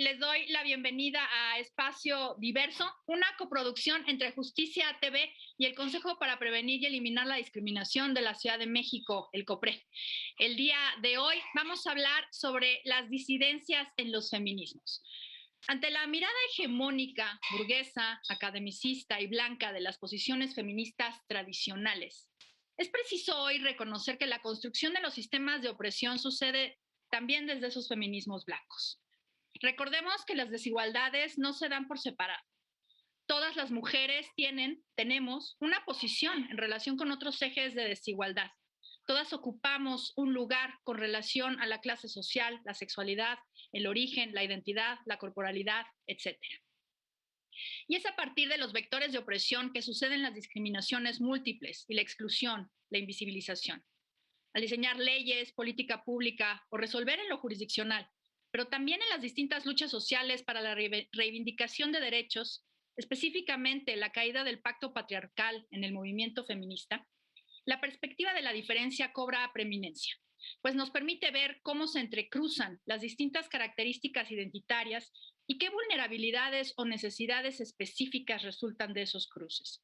les doy la bienvenida a Espacio Diverso, una coproducción entre Justicia TV y el Consejo para Prevenir y Eliminar la Discriminación de la Ciudad de México, el COPRED. El día de hoy vamos a hablar sobre las disidencias en los feminismos. Ante la mirada hegemónica, burguesa, academicista y blanca de las posiciones feministas tradicionales, es preciso hoy reconocer que la construcción de los sistemas de opresión sucede también desde esos feminismos blancos. Recordemos que las desigualdades no se dan por separado. Todas las mujeres tenemos una posición en relación con otros ejes de desigualdad. Todas ocupamos un lugar con relación a la clase social, la sexualidad, el origen, la identidad, la corporalidad, etc. Y es a partir de los vectores de opresión que suceden las discriminaciones múltiples y la exclusión, la invisibilización. Al diseñar leyes, política pública o resolver en lo jurisdiccional, pero también en las distintas luchas sociales para la reivindicación de derechos, específicamente la caída del pacto patriarcal en el movimiento feminista, la perspectiva de la diferencia cobra preeminencia, pues nos permite ver cómo se entrecruzan las distintas características identitarias y qué vulnerabilidades o necesidades específicas resultan de esos cruces.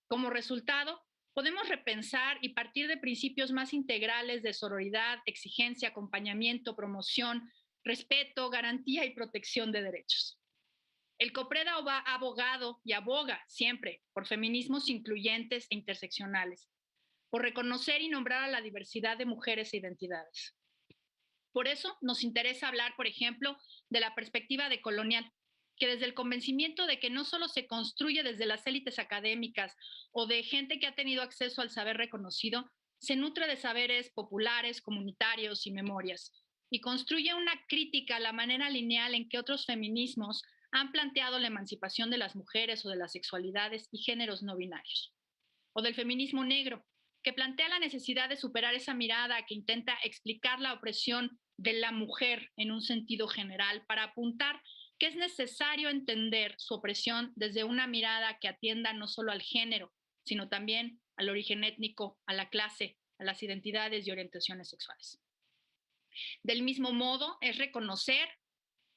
Como resultado, podemos repensar y partir de principios más integrales de sororidad, exigencia, acompañamiento, promoción, respeto, garantía y protección de derechos. El COPRED ha abogado y aboga siempre por feminismos incluyentes e interseccionales, por reconocer y nombrar a la diversidad de mujeres e identidades. Por eso nos interesa hablar, por ejemplo, de la perspectiva decolonial, que desde el convencimiento de que no solo se construye desde las élites académicas o de gente que ha tenido acceso al saber reconocido, se nutre de saberes populares, comunitarios y memorias, y construye una crítica a la manera lineal en que otros feminismos han planteado la emancipación de las mujeres o de las sexualidades y géneros no binarios. O del feminismo negro, que plantea la necesidad de superar esa mirada que intenta explicar la opresión de la mujer en un sentido general para apuntar que es necesario entender su opresión desde una mirada que atienda no solo al género, sino también al origen étnico, a la clase, a las identidades y orientaciones sexuales. Del mismo modo, es reconocer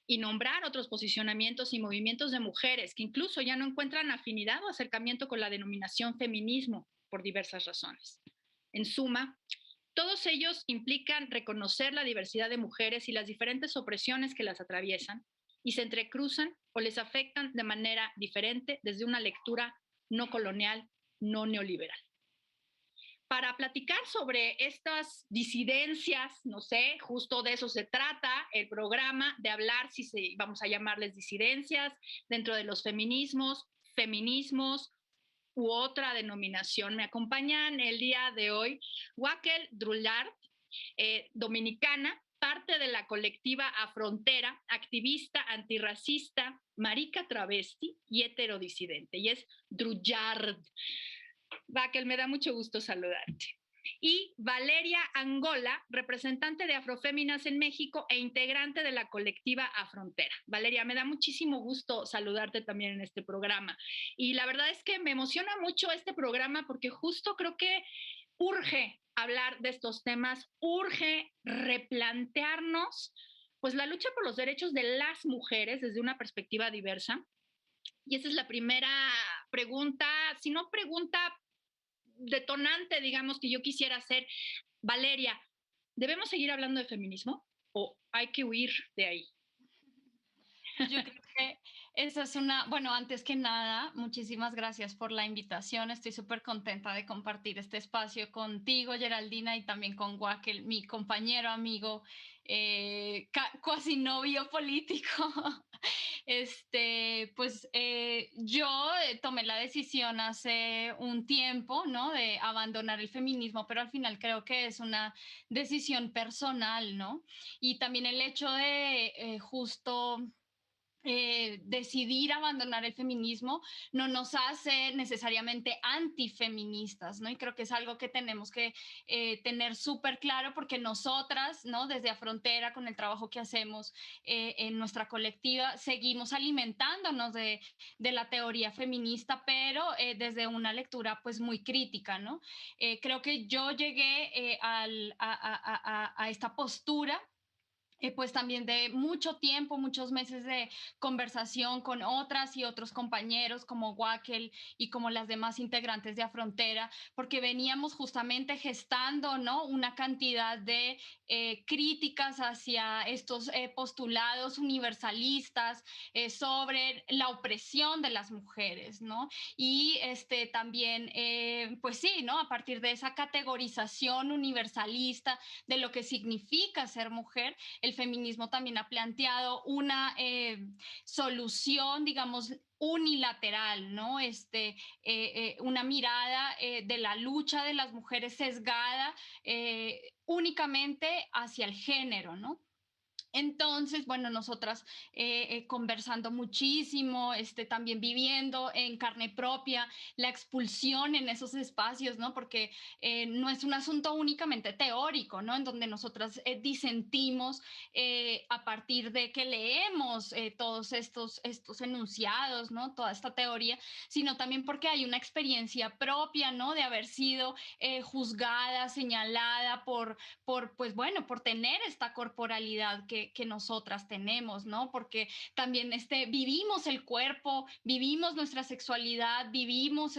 y nombrar otros posicionamientos y movimientos de mujeres que incluso ya no encuentran afinidad o acercamiento con la denominación feminismo por diversas razones. En suma, todos ellos implican reconocer la diversidad de mujeres y las diferentes opresiones que las atraviesan y se entrecruzan o les afectan de manera diferente desde una lectura no colonial, no neoliberal. Para platicar sobre estas disidencias, no sé, justo de eso se trata el programa, de hablar, vamos a llamarles disidencias, dentro de los feminismos u otra denominación. Me acompañan el día de hoy Wackel Drullard, dominicana, parte de la colectiva Afrontera, activista antirracista, marica travesti y heterodisidente, y es Drullard. Wackel, me da mucho gusto saludarte. Y Valeria Angola, representante de Afroféminas en México e integrante de la colectiva Afrontera. Valeria, me da muchísimo gusto saludarte también en este programa. Y la verdad es que me emociona mucho este programa porque justo creo que urge hablar de estos temas, urge replantearnos pues la lucha por los derechos de las mujeres desde una perspectiva diversa. Y esa es la primera pregunta, si no pregunta detonante, digamos, que yo quisiera hacer. Valeria, ¿debemos seguir hablando de feminismo o hay que huir de ahí? Yo creo que esa es bueno, antes que nada, muchísimas gracias por la invitación. Estoy súper contenta de compartir este espacio contigo, Geraldina, y también con Wackel, mi compañero, amigo, cuasi novio político. Yo tomé la decisión hace un tiempo, ¿no? De abandonar el feminismo, pero al final creo que es una decisión personal, ¿no? Y también el hecho de justo decidir abandonar el feminismo no nos hace necesariamente antifeministas, ¿no? Y creo que es algo que tenemos que tener súper claro porque nosotras, ¿no? Desde Afrontera, con el trabajo que hacemos en nuestra colectiva, seguimos alimentándonos de la teoría feminista, pero desde una lectura pues muy crítica, ¿no? Creo que yo llegué a esta postura pues también de mucho tiempo, muchos meses de conversación con otras y otros compañeros como Wackel y como las demás integrantes de Afrontera, porque veníamos justamente gestando, ¿no?, una cantidad de críticas hacia estos postulados universalistas sobre la opresión de las mujeres, ¿no? Y también, pues sí, ¿no?, a partir de esa categorización universalista de lo que significa ser mujer, el feminismo también ha planteado una solución, digamos, unilateral, ¿no? Una mirada de la lucha de las mujeres sesgada únicamente hacia el género, ¿no? Entonces, bueno, nosotras conversando muchísimo, también viviendo en carne propia la expulsión en esos espacios, ¿no? Porque no es un asunto únicamente teórico, ¿no? En donde nosotras disentimos a partir de que leemos todos estos enunciados, ¿no? Toda esta teoría, sino también porque hay una experiencia propia, ¿no? De haber sido juzgada, señalada pues bueno, por tener esta corporalidad que nosotras tenemos, ¿no? Porque también vivimos el cuerpo, vivimos nuestra sexualidad, vivimos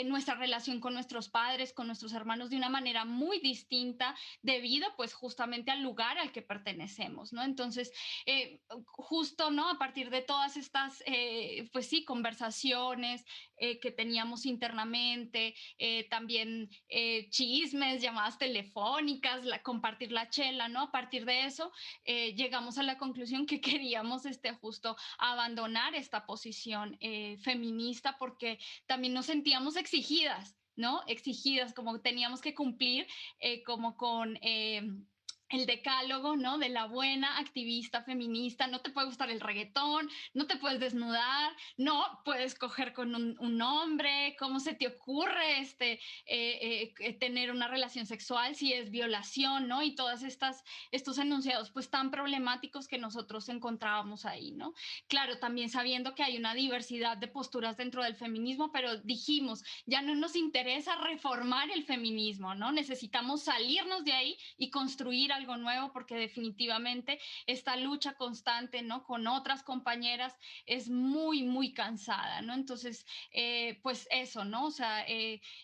nuestra relación con nuestros padres, con nuestros hermanos de una manera muy distinta debido pues justamente al lugar al que pertenecemos, ¿no? Entonces, justo, ¿no? A partir de todas estas, pues sí, conversaciones que teníamos internamente, también chismes, llamadas telefónicas, compartir la chela, ¿no? A partir de eso llegamos a la conclusión que queríamos justo abandonar esta posición feminista porque también nos sentíamos exigidas, ¿no? Exigidas, como teníamos que cumplir como con el decálogo, ¿no? De la buena activista feminista. No te puede gustar el reggaetón, no te puedes desnudar, no puedes coger con un hombre, ¿cómo se te ocurre tener una relación sexual si es violación, ¿no? Y todas estos enunciados pues tan problemáticos que nosotros encontrábamos ahí, ¿no? Claro, también sabiendo que hay una diversidad de posturas dentro del feminismo, pero dijimos, ya no nos interesa reformar el feminismo, ¿no? Necesitamos salirnos de ahí y construir algo nuevo porque definitivamente esta lucha constante, ¿no? Con otras compañeras es muy, muy cansada, ¿no? Entonces, pues eso, ¿no? O sea,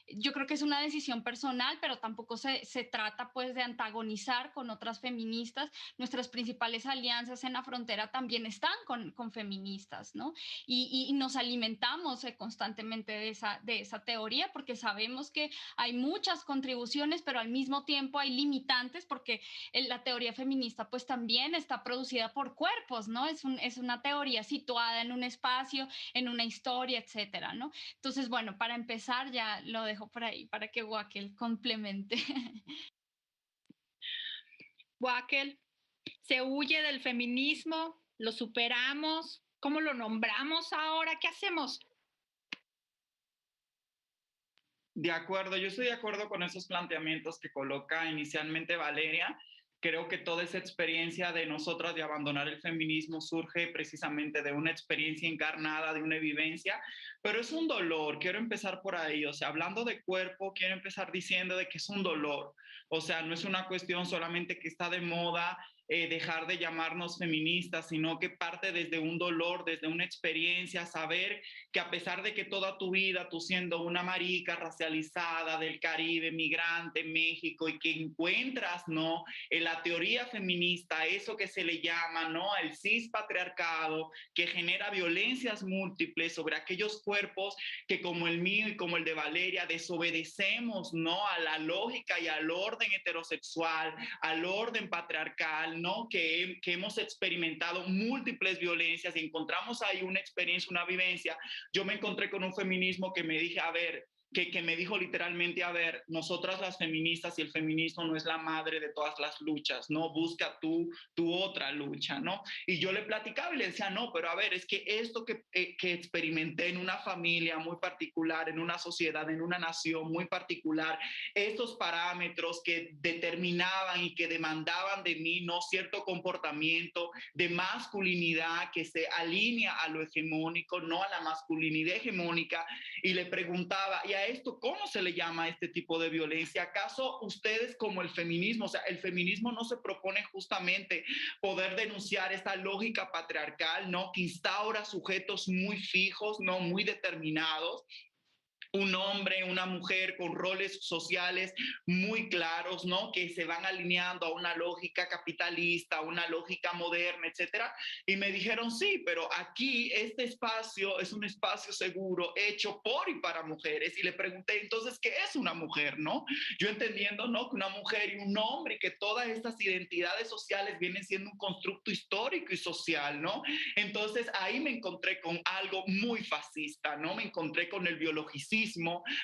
yo creo que es una decisión personal, pero tampoco se trata pues de antagonizar con otras feministas. Nuestras principales alianzas en la frontera también están con feministas, ¿no? Y nos alimentamos constantemente de esa teoría porque sabemos que hay muchas contribuciones, pero al mismo tiempo hay limitantes porque la teoría feminista pues también está producida por cuerpos, ¿no? Es una teoría situada en un espacio, en una historia, etcétera, ¿no? Entonces, bueno, para empezar ya lo dejo por ahí para que Wackel complemente. Wackel, ¿se huye del feminismo? ¿Lo superamos? ¿Cómo lo nombramos ahora? ¿Qué hacemos? De acuerdo, yo estoy de acuerdo con esos planteamientos que coloca inicialmente Valeria. Creo que toda esa experiencia de nosotras de abandonar el feminismo surge precisamente de una experiencia encarnada, de una vivencia, pero es un dolor. Quiero empezar por ahí, o sea, hablando de cuerpo, quiero empezar diciendo de que es un dolor. O sea, no es una cuestión solamente que está de moda dejar de llamarnos feministas, sino que parte desde un dolor, desde una experiencia, saber que a pesar de que toda tu vida tú siendo una marica racializada del Caribe, migrante en México, y que encuentras, ¿no?, en la teoría feminista, eso que se le llama, ¿no?, el cispatriarcado, que genera violencias múltiples sobre aquellos cuerpos que como el mío y como el de Valeria desobedecemos, ¿no?, a la lógica y al orden heterosexual, al orden patriarcal, ¿no?, que hemos experimentado múltiples violencias y encontramos ahí una experiencia, una vivencia. Yo me encontré con un feminismo que me dije, a ver, que me dijo literalmente, a ver, nosotras las feministas y el feminismo no es la madre de todas las luchas, ¿no? Busca tu otra lucha, ¿no? Y yo le platicaba y le decía, no, pero a ver, es que esto que experimenté en una familia muy particular, en una sociedad, en una nación muy particular, estos parámetros que determinaban y que demandaban de mí, ¿no?, cierto comportamiento de masculinidad que se alinea a lo hegemónico, no a la masculinidad hegemónica, y le preguntaba, y a esto, ¿cómo se le llama a este tipo de violencia? ¿Acaso ustedes como el feminismo, o sea, el feminismo no se propone justamente poder denunciar esta lógica patriarcal, ¿no? Que instaura sujetos muy fijos, ¿no? Muy determinados, un hombre, una mujer con roles sociales muy claros, ¿no? Que se van alineando a una lógica capitalista, a una lógica moderna, etcétera. Y me dijeron, sí, pero aquí este espacio es un espacio seguro hecho por y para mujeres. Y le pregunté, entonces, ¿qué es una mujer, no? Yo entendiendo, ¿no? Que una mujer y un hombre, que todas estas identidades sociales vienen siendo un constructo histórico y social, ¿no? Entonces ahí me encontré con algo muy fascista, ¿no? Me encontré con el biologicismo,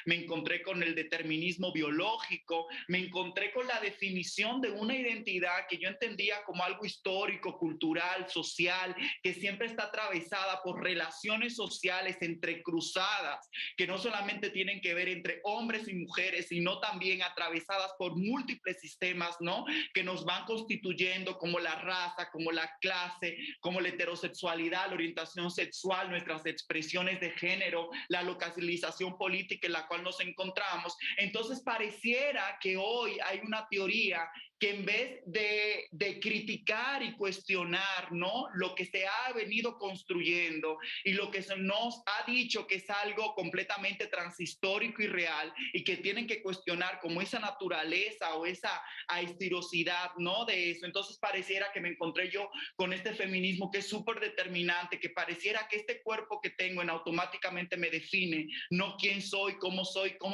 me encontré con el determinismo biológico, me encontré con la definición de una identidad que yo entendía como algo histórico, cultural, social, que siempre está atravesada por relaciones sociales entrecruzadas, que no solamente tienen que ver entre hombres y mujeres, sino también atravesadas por múltiples sistemas, ¿no? Que nos van constituyendo, como la raza, como la clase, como la heterosexualidad, la orientación sexual, nuestras expresiones de género, la localización política en la cual nos encontramos. Entonces pareciera que hoy hay una teoría que en vez de criticar y cuestionar, ¿no? Lo que se ha venido construyendo y lo que se nos ha dicho que es algo completamente transhistórico y real y que tienen que cuestionar como esa naturaleza o esa aistirosidad, ¿no? De eso. Entonces pareciera que me encontré yo con este feminismo que es súper determinante, que pareciera que este cuerpo que tengo en automáticamente me define, no quién soy, cómo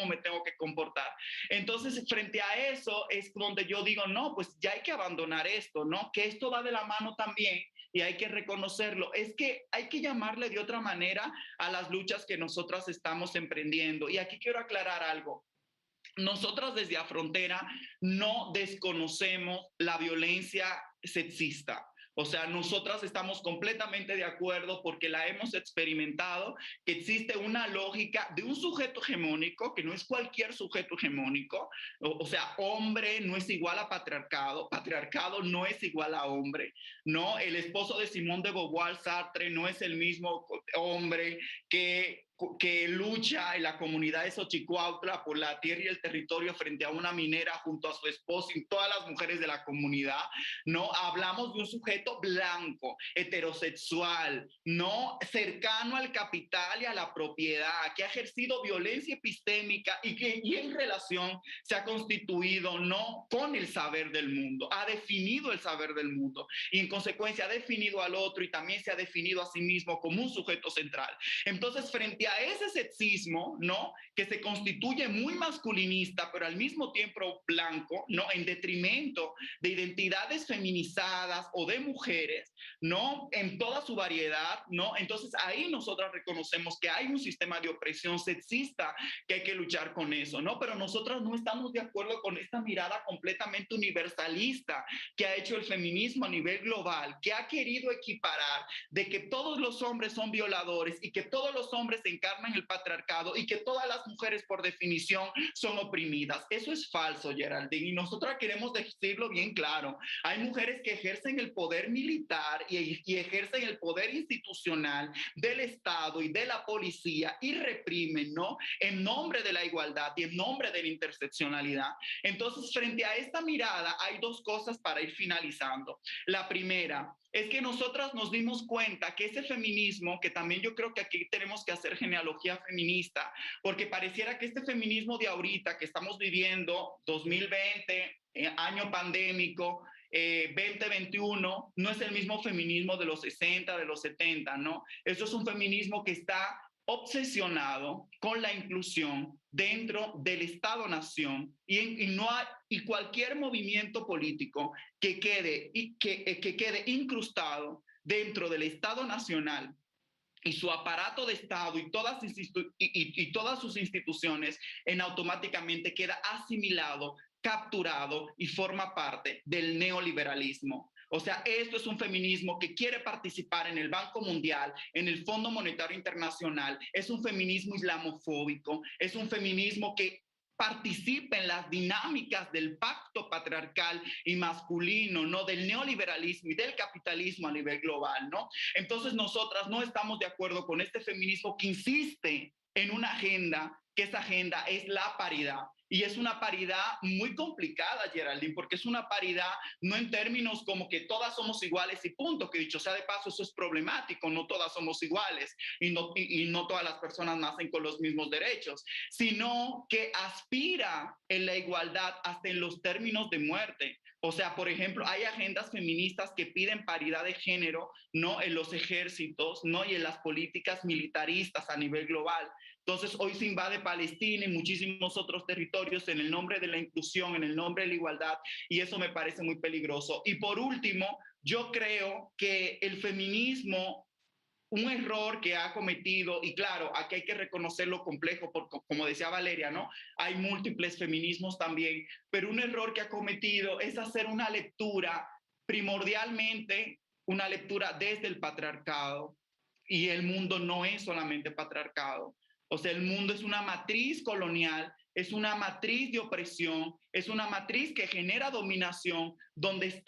me tengo que comportar. Entonces, frente a eso es donde yo digo, no, pues ya hay que abandonar esto, ¿no? Que esto va de la mano también y hay que reconocerlo. Es que hay que llamarle de otra manera a las luchas que nosotras estamos emprendiendo. Y aquí quiero aclarar algo. Nosotras desde Afrontera no desconocemos la violencia sexista. O sea, nosotras estamos completamente de acuerdo porque la hemos experimentado, que existe una lógica de un sujeto hegemónico, que no es cualquier sujeto hegemónico, o sea, hombre no es igual a patriarcado, patriarcado no es igual a hombre, ¿no? El esposo de Simone de Beauvoir, Sartre, no es el mismo hombre que lucha en la comunidad de Xochicuautla por la tierra y el territorio frente a una minera junto a su esposo y todas las mujeres de la comunidad, ¿no? Hablamos de un sujeto blanco, heterosexual, ¿no? Cercano al capital y a la propiedad, que ha ejercido violencia epistémica y en relación se ha constituido, ¿no? Con el saber del mundo, ha definido el saber del mundo y en consecuencia ha definido al otro y también se ha definido a sí mismo como un sujeto central. Entonces, frente a ese sexismo, ¿no? Que se constituye muy masculinista, pero al mismo tiempo blanco, ¿no? En detrimento de identidades feminizadas o de mujeres, ¿no? En toda su variedad, ¿no? Entonces ahí nosotras reconocemos que hay un sistema de opresión sexista que hay que luchar con eso, ¿no? Pero nosotras no estamos de acuerdo con esta mirada completamente universalista que ha hecho el feminismo a nivel global, que ha querido equiparar de que todos los hombres son violadores y que todos los hombres encarnan el patriarcado y que todas las mujeres por definición son oprimidas. Eso es falso, Geraldine, y nosotras queremos decirlo bien claro. Hay mujeres que ejercen el poder militar y ejercen el poder institucional del Estado y de la policía y reprimen, ¿no? En nombre de la igualdad y en nombre de la interseccionalidad. Entonces, frente a esta mirada, hay dos cosas para ir finalizando. La primera es que nosotras nos dimos cuenta que ese feminismo, que también yo creo que aquí tenemos que hacer genealogía feminista, porque pareciera que este feminismo de ahorita que estamos viviendo, 2020, año pandémico, 2021, no es el mismo feminismo de los 60, de los 70, ¿no? Eso es un feminismo que está obsesionado con la inclusión dentro del Estado-nación y cualquier movimiento político que quede incrustado dentro del Estado nacional y su aparato de Estado y todas sus instituciones automáticamente queda asimilado, capturado y forma parte del neoliberalismo. O sea, esto es un feminismo que quiere participar en el Banco Mundial, en el Fondo Monetario Internacional, es un feminismo islamofóbico, es un feminismo que participa en las dinámicas del pacto patriarcal y masculino, ¿no? Del neoliberalismo y del capitalismo a nivel global, ¿no? Entonces nosotras no estamos de acuerdo con este feminismo que insiste en una agenda que esa agenda es la paridad. Y es una paridad muy complicada, Geraldine, porque es una paridad no en términos como que todas somos iguales y punto, que dicho sea de paso, eso es problemático, no todas somos iguales y no todas las personas nacen con los mismos derechos, sino que aspira en la igualdad hasta en los términos de muerte. O sea, por ejemplo, hay agendas feministas que piden paridad de género, ¿no? En los ejércitos, ¿no? Y en las políticas militaristas a nivel global. Entonces, hoy se invade Palestina y muchísimos otros territorios en el nombre de la inclusión, en el nombre de la igualdad, y eso me parece muy peligroso. Y por último, yo creo que el feminismo, un error que ha cometido, y claro, aquí hay que reconocer lo complejo, porque como decía Valeria, ¿no? Hay múltiples feminismos también, pero un error que ha cometido es hacer una lectura, primordialmente una lectura desde el patriarcado, y el mundo no es solamente patriarcado. O sea, el mundo es una matriz colonial, es una matriz de opresión, es una matriz que genera dominación, donde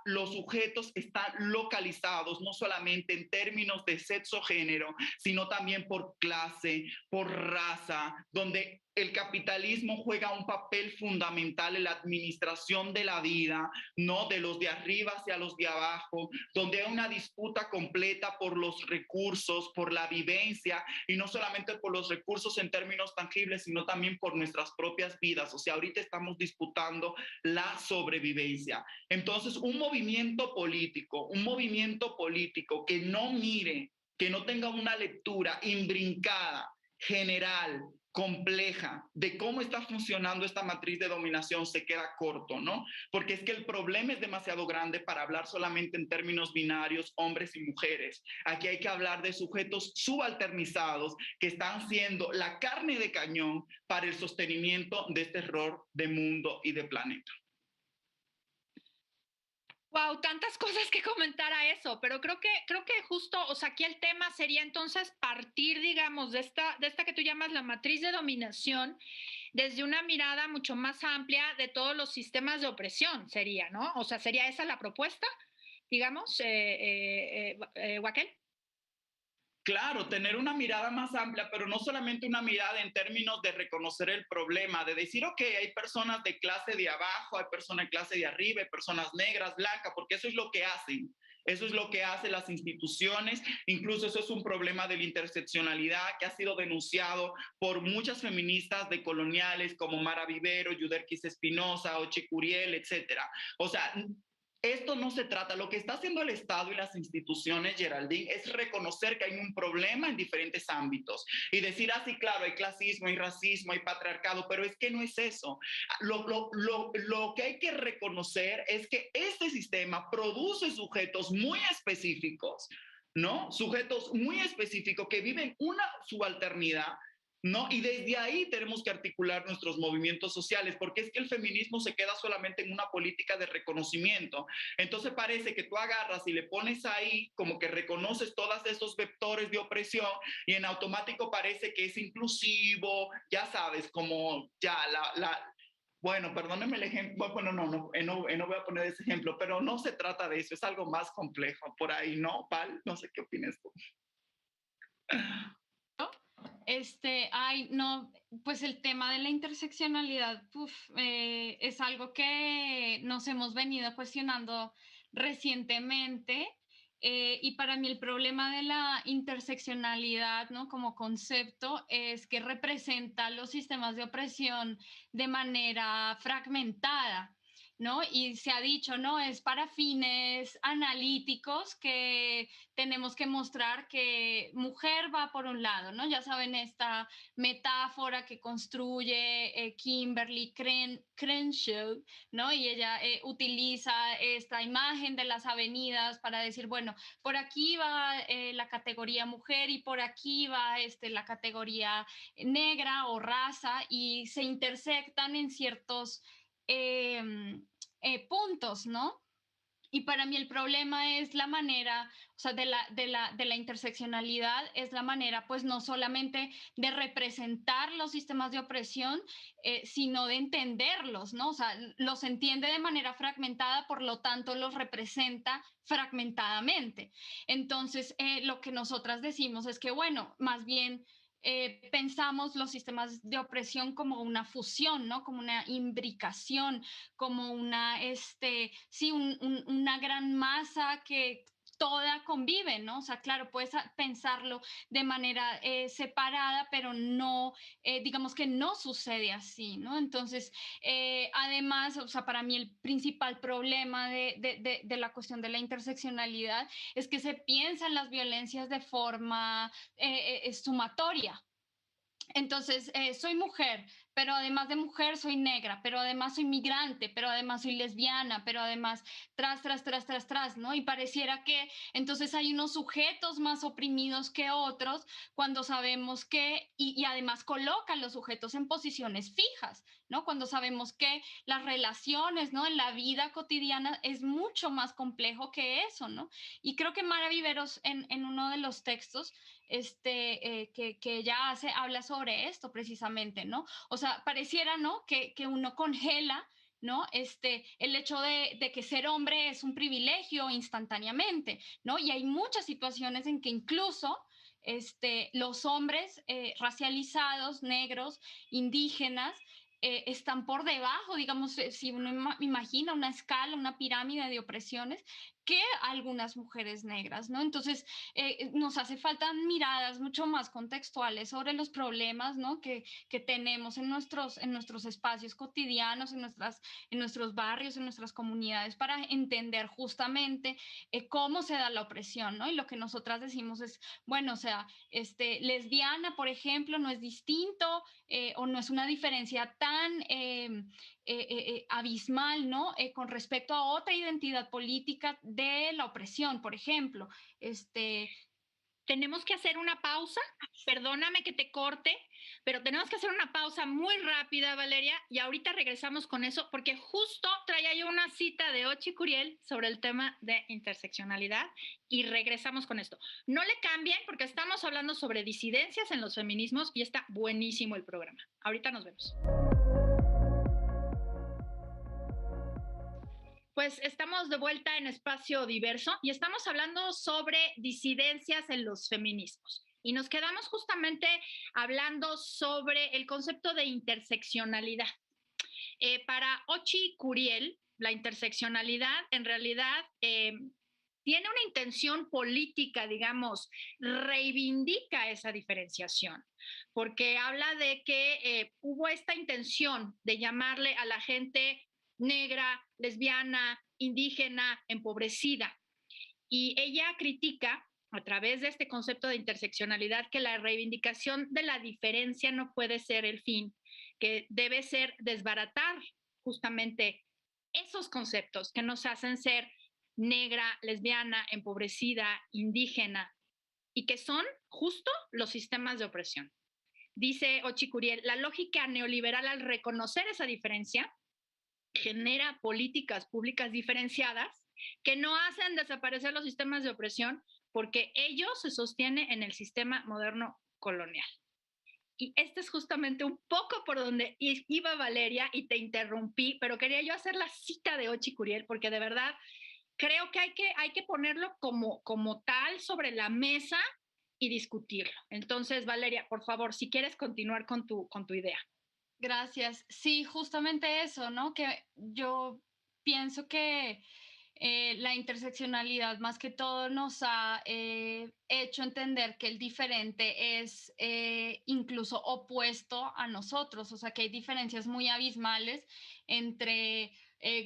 los sujetos están localizados, no solamente en términos de sexo, género, sino también por clase, por raza, donde el capitalismo juega un papel fundamental en la administración de la vida, no de los de arriba hacia los de abajo, donde hay una disputa completa por los recursos, por la vivencia, y no solamente por los recursos en términos tangibles, sino también por nuestras propias vidas. O sea, ahorita estamos disputando la sobrevivencia. Entonces, un movimiento político que no mire, que no tenga una lectura imbrincada, general, compleja de cómo está funcionando esta matriz de dominación, se queda corto, ¿no? Porque es que el problema es demasiado grande para hablar solamente en términos binarios, hombres y mujeres. Aquí hay que hablar de sujetos subalternizados que están siendo la carne de cañón para el sostenimiento de este error de mundo y de planeta. Wow, tantas cosas que comentar a eso, pero creo que justo, o sea, aquí el tema sería entonces partir, digamos, de esta que tú llamas la matriz de dominación, desde una mirada mucho más amplia de todos los sistemas de opresión, sería, ¿no? O sea, ¿sería esa la propuesta, digamos, Wakel? Claro, tener una mirada más amplia, pero no solamente una mirada en términos de reconocer el problema, de decir, ok, hay personas de clase de abajo, hay personas de clase de arriba, hay personas negras, blancas, porque eso es lo que hacen. Eso es lo que hacen las instituciones, incluso eso es un problema de la interseccionalidad que ha sido denunciado por muchas feministas decoloniales como Mara Vivero, Yuderquis Espinosa, Oche Curiel, etcétera. O sea, esto no se trata, lo que está haciendo el Estado y las instituciones, Geraldine, es reconocer que hay un problema en diferentes ámbitos y decir, sí, claro, hay clasismo, hay racismo, hay patriarcado, pero es que no es eso. Lo que hay que reconocer es que este sistema produce sujetos muy específicos, ¿no? Sujetos muy específicos que viven una subalternidad, ¿no? Y desde ahí tenemos que articular nuestros movimientos sociales, porque es que el feminismo se queda solamente en una política de reconocimiento. Entonces parece que tú agarras y le pones ahí como que reconoces todos esos vectores de opresión y en automático parece que es inclusivo, ya sabes, como ya bueno, perdónenme el ejemplo, bueno, no voy a poner ese ejemplo, pero no se trata de eso, es algo más complejo por ahí, ¿no, Val? No sé qué opinas tú. No, pues el tema de la interseccionalidad es algo que nos hemos venido cuestionando recientemente y para mí el problema de la interseccionalidad, ¿no? Como concepto es que representa los sistemas de opresión de manera fragmentada. ¿No? Y se ha dicho, ¿no? Es para fines analíticos que tenemos que mostrar que mujer va por un lado, ¿no? Ya saben, esta metáfora que construye Kimberly Crenshaw, ¿no? Y ella utiliza esta imagen de las avenidas para decir, bueno, por aquí va la categoría mujer y por aquí va la categoría negra o raza y se intersectan en ciertos puntos, ¿no? Y para mí el problema es la manera, o sea, de la interseccionalidad es la manera, pues no solamente de representar los sistemas de opresión, sino de entenderlos, ¿no? O sea, los entiende de manera fragmentada, por lo tanto los representa fragmentadamente. Entonces, lo que nosotras decimos es que, bueno, más bien pensamos los sistemas de opresión como una fusión, ¿no? Como una imbricación, como una, una gran masa que toda convive, ¿no? O sea, claro, puedes pensarlo de manera separada, pero no, digamos que no sucede así, ¿no? Entonces, además, o sea, para mí el principal problema de la cuestión de la interseccionalidad es que se piensan las violencias de forma sumatoria. Entonces, soy mujer, pero además de mujer soy negra, pero además soy migrante, pero además soy lesbiana, pero además tras, ¿no? Y pareciera que entonces hay unos sujetos más oprimidos que otros cuando sabemos que, y además colocan los sujetos en posiciones fijas, ¿no? Cuando sabemos que las relaciones, ¿no? En la vida cotidiana es mucho más complejo que eso, ¿no? Y creo que Mara Viveros en uno de los textos que ella hace, habla sobre esto precisamente, ¿no? O sea, pareciera, ¿no? Que uno congela, ¿no? El hecho de que ser hombre es un privilegio instantáneamente, ¿no? Y hay muchas situaciones en que incluso los hombres racializados, negros, indígenas, están por debajo, digamos, si uno imagina una escala, una pirámide de opresiones, que algunas mujeres negras, ¿no? Entonces, nos hace falta miradas mucho más contextuales sobre los problemas, ¿no? que tenemos en nuestros espacios cotidianos, en nuestros barrios, en nuestras comunidades, para entender justamente cómo se da la opresión, ¿no? Y lo que nosotras decimos es, bueno, o sea, lesbiana, por ejemplo, no es distinto o no es una diferencia tan abismal, ¿no? Con respecto a otra identidad política de la opresión, por ejemplo. Tenemos que hacer una pausa, perdóname que te corte, pero tenemos que hacer una pausa muy rápida, Valeria, y ahorita regresamos con eso, porque justo traía yo una cita de Ochi Curiel sobre el tema de interseccionalidad y regresamos con esto. No le cambien porque estamos hablando sobre disidencias en los feminismos y está buenísimo el programa. Ahorita nos vemos. Pues estamos de vuelta en Espacio Diverso y estamos hablando sobre disidencias en los feminismos. Y nos quedamos justamente hablando sobre el concepto de interseccionalidad. Para Ochi Curiel, la interseccionalidad en realidad tiene una intención política, digamos, reivindica esa diferenciación, porque habla de que hubo esta intención de llamarle a la gente negra, lesbiana, indígena, empobrecida. Y ella critica a través de este concepto de interseccionalidad que la reivindicación de la diferencia no puede ser el fin, que debe ser desbaratar justamente esos conceptos que nos hacen ser negra, lesbiana, empobrecida, indígena, y que son justo los sistemas de opresión. Dice Ochi Curiel, la lógica neoliberal al reconocer esa diferencia genera políticas públicas diferenciadas que no hacen desaparecer los sistemas de opresión porque ello se sostiene en el sistema moderno colonial. Y este es justamente un poco por donde iba Valeria y te interrumpí, pero quería yo hacer la cita de Ochi Curiel porque de verdad creo que hay que ponerlo como tal sobre la mesa y discutirlo. Entonces, Valeria, por favor, si quieres continuar con tu idea. Gracias. Sí, justamente eso, ¿no? Que yo pienso que la interseccionalidad más que todo nos ha hecho entender que el diferente es incluso opuesto a nosotros, o sea que hay diferencias muy abismales entre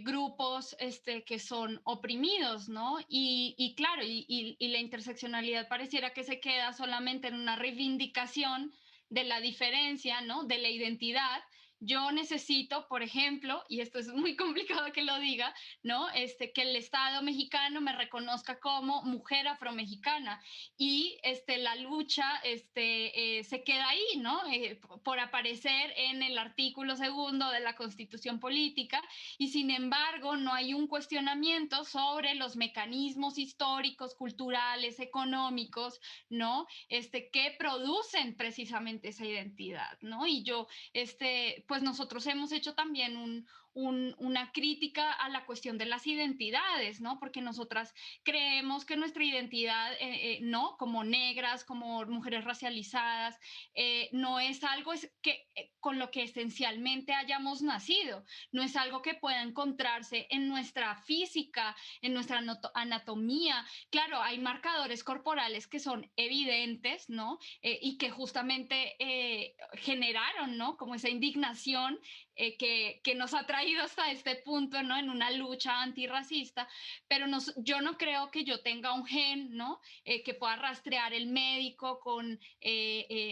grupos que son oprimidos, ¿no? Y claro, y la interseccionalidad pareciera que se queda solamente en una reivindicación de la diferencia, ¿no? De la identidad. Yo necesito, por ejemplo, y esto es muy complicado que lo diga, ¿no? Que el Estado mexicano me reconozca como mujer afromexicana y la lucha se queda ahí, ¿no? Por aparecer en el artículo 2 de la Constitución Política y sin embargo no hay un cuestionamiento sobre los mecanismos históricos, culturales, económicos, ¿no? Que producen precisamente esa identidad, ¿no? Y yo, pues nosotros hemos hecho también una crítica a la cuestión de las identidades, ¿no? Porque nosotras creemos que nuestra identidad, ¿no? Como negras, como mujeres racializadas, no es algo con lo que esencialmente hayamos nacido, no es algo que pueda encontrarse en nuestra física, en nuestra anatomía. Claro, hay marcadores corporales que son evidentes, ¿no? Y que justamente generaron, ¿no? Como esa indignación que nos ha traído hasta este punto, ¿no? En una lucha antirracista, pero yo no creo que yo tenga un gen, ¿no? Que pueda rastrear el médico con,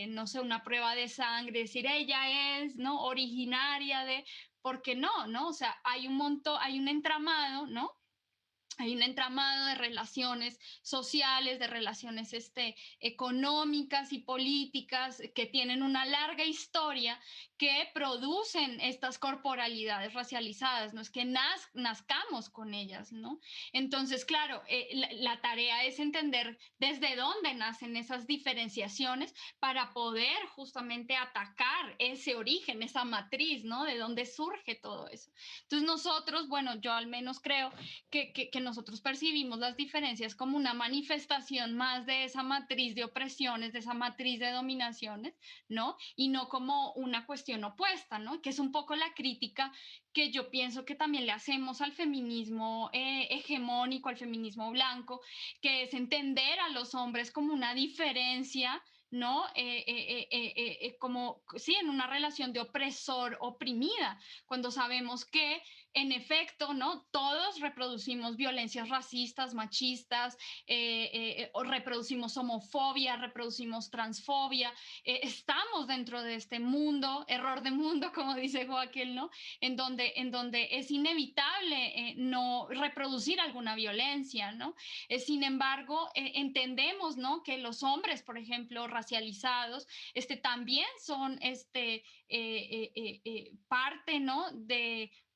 no sé, una prueba de sangre, decir, ella es, ¿no? Originaria de, porque no, ¿no? O sea, hay hay un entramado, ¿no? Hay un entramado de relaciones sociales, de relaciones económicas y políticas que tienen una larga historia que producen estas corporalidades racializadas, no es que nazcamos con ellas, ¿no? Entonces, claro, la tarea es entender desde dónde nacen esas diferenciaciones para poder justamente atacar ese origen, esa matriz, ¿no? De dónde surge todo eso. Entonces nosotros, bueno, yo al menos creo que nosotros percibimos las diferencias como una manifestación más de esa matriz de opresiones, de esa matriz de dominaciones, ¿no? Y no como una cuestión opuesta, ¿no? Que es un poco la crítica que yo pienso que también le hacemos al feminismo hegemónico, al feminismo blanco, que es entender a los hombres como una diferencia, ¿no? Como, sí, en una relación de opresor-oprimida, cuando sabemos que en efecto, ¿no? Todos reproducimos violencias racistas, machistas, o reproducimos homofobia, reproducimos transfobia, estamos dentro de este mundo, error de mundo, como dice Joaquín, ¿no? En donde es inevitable no reproducir alguna violencia, ¿no? Sin embargo, entendemos, ¿no? Que los hombres, por ejemplo, racializados, también son parte, ¿no?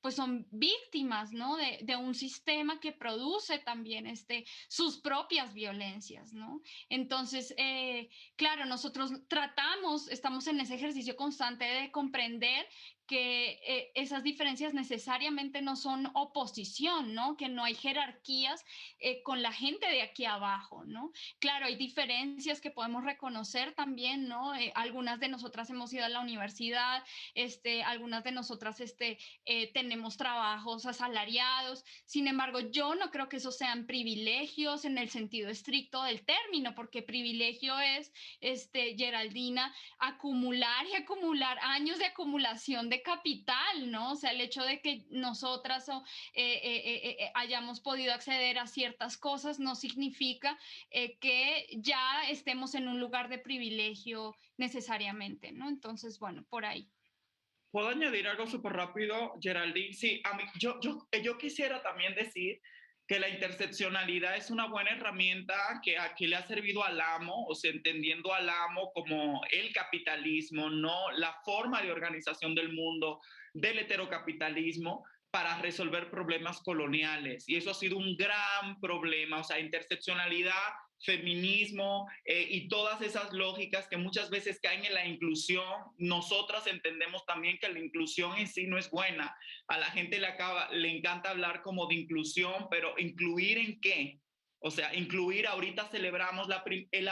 Pues son víctimas, ¿no? De un sistema que produce también sus propias violencias, ¿no? Entonces, claro, nosotros estamos en ese ejercicio constante de comprender que esas diferencias necesariamente no son oposición, ¿no? Que no hay jerarquías con la gente de aquí abajo, ¿no? Claro, hay diferencias que podemos reconocer también, ¿no? Algunas de nosotras hemos ido a la universidad, algunas de nosotras tenemos trabajos asalariados. Sin embargo, yo no creo que esos sean privilegios en el sentido estricto del término, porque privilegio es, Geraldina, acumular y acumular años de acumulación de capital, ¿no? O sea, el hecho de que nosotras hayamos podido acceder a ciertas cosas no significa que ya estemos en un lugar de privilegio necesariamente, ¿no? Entonces, bueno, por ahí. ¿Puedo añadir algo súper rápido, Geraldine? Sí, yo quisiera también decir que la interseccionalidad es una buena herramienta que aquí le ha servido al amo, o sea, entendiendo al amo como el capitalismo, no la forma de organización del mundo, del heterocapitalismo, para resolver problemas coloniales. Y eso ha sido un gran problema, o sea, interseccionalidad, feminismo y todas esas lógicas que muchas veces caen en la inclusión. Nosotras entendemos también que la inclusión en sí no es buena. A la gente le encanta hablar como de inclusión, pero ¿incluir en qué? O sea, incluir, ahorita celebramos la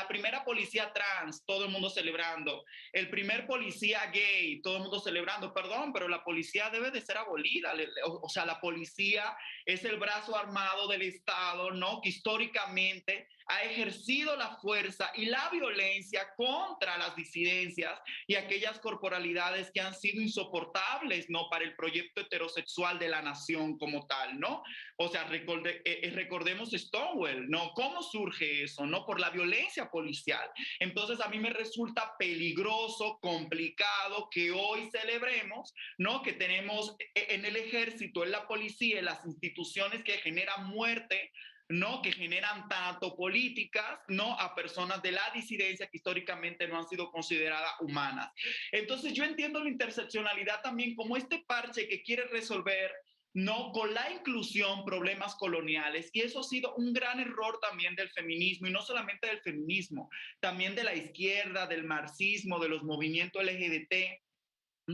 primera policía trans, todo el mundo celebrando. El primer policía gay, todo el mundo celebrando. Perdón, pero la policía debe de ser abolida. O sea, la policía es el brazo armado del Estado, ¿no? Que históricamente ha ejercido la fuerza y la violencia contra las disidencias y aquellas corporalidades que han sido insoportables, ¿no? Para el proyecto heterosexual de la nación como tal, ¿no? O sea, recordemos Stonewall, ¿no? ¿Cómo surge eso, no? Por la violencia policial. Entonces, a mí me resulta peligroso, complicado que hoy celebremos, ¿no? Que tenemos en el ejército, en la policía, en las instituciones que generan muerte, ¿no? Que generan tanto políticas, ¿no? A personas de la disidencia que históricamente no han sido consideradas humanas. Entonces yo entiendo la interseccionalidad también como este parche que quiere resolver, ¿no? Con la inclusión, problemas coloniales. Y eso ha sido un gran error también del feminismo, y no solamente del feminismo, también de la izquierda, del marxismo, de los movimientos LGBT,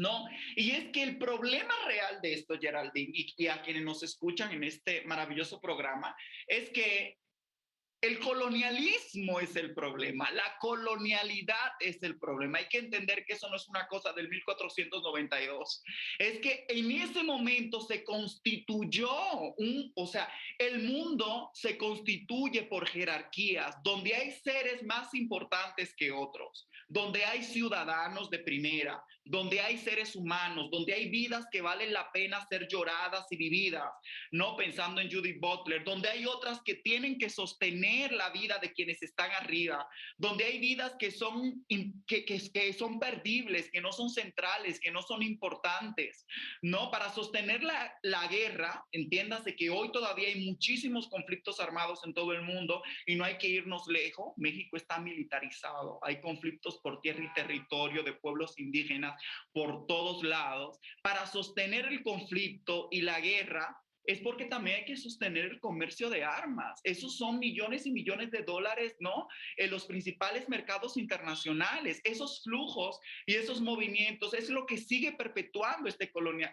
¿no? Y es que el problema real de esto, Geraldine, y a quienes nos escuchan en este maravilloso programa, es que el colonialismo es el problema, la colonialidad es el problema. Hay que entender que eso no es una cosa del 1492. Es que en ese momento se constituyó o sea, el mundo se constituye por jerarquías, donde hay seres más importantes que otros, donde hay ciudadanos de primera, donde hay seres humanos, donde hay vidas que valen la pena ser lloradas y vividas, no pensando en Judith Butler, donde hay otras que tienen que sostener la vida de quienes están arriba, donde hay vidas que son, que son perdibles, que no son centrales, que no son importantes, ¿no? Para sostener la guerra, entiéndase que hoy todavía hay muchísimos conflictos armados en todo el mundo y no hay que irnos lejos. México está militarizado, hay conflictos por tierra y territorio de pueblos indígenas por todos lados. Para sostener el conflicto y la guerra, es porque también hay que sostener el comercio de armas. Esos son millones y millones de dólares, ¿no? En los principales mercados internacionales. Esos flujos y esos movimientos es lo que sigue perpetuando esta economía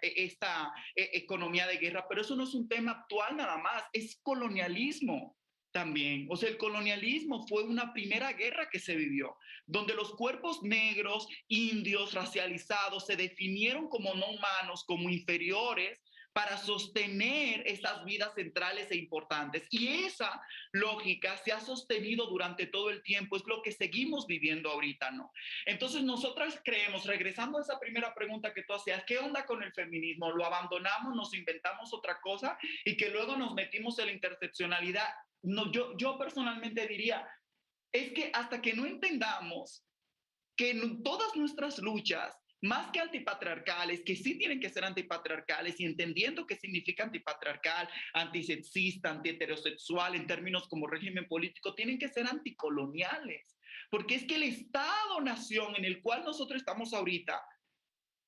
de guerra. Pero eso no es un tema actual nada más, es colonialismo también. O sea, el colonialismo fue una primera guerra que se vivió, donde los cuerpos negros, indios, racializados, se definieron como no humanos, como inferiores, para sostener esas vidas centrales e importantes. Y esa lógica se ha sostenido durante todo el tiempo, es lo que seguimos viviendo ahorita, ¿no? Entonces nosotras creemos, regresando a esa primera pregunta que tú hacías, ¿qué onda con el feminismo? ¿Lo abandonamos, nos inventamos otra cosa y que luego nos metimos en la interseccionalidad? No, yo personalmente diría, es que hasta que no entendamos que en todas nuestras luchas, más que antipatriarcales, que sí tienen que ser antipatriarcales y entendiendo qué significa antipatriarcal, antisexista, antiheterosexual en términos como régimen político, tienen que ser anticoloniales. Porque es que el Estado-nación en el cual nosotros estamos ahorita,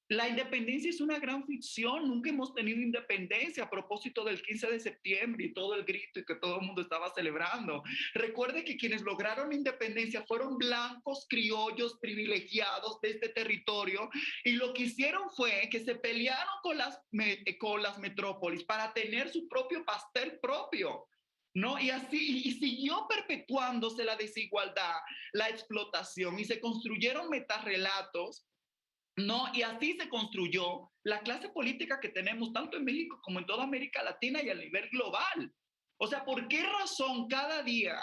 la independencia es una gran ficción, nunca hemos tenido independencia a propósito del 15 de septiembre y todo el grito y que todo el mundo estaba celebrando. Recuerde que quienes lograron independencia fueron blancos, criollos, privilegiados de este territorio y lo que hicieron fue que se pelearon con las metrópolis para tener su propio pastel propio. ¿No? Y así, y siguió perpetuándose la desigualdad, la explotación, y se construyeron metarrelatos, ¿no? Y así se construyó la clase política que tenemos tanto en México como en toda América Latina y a nivel global. O sea, ¿por qué razón cada día,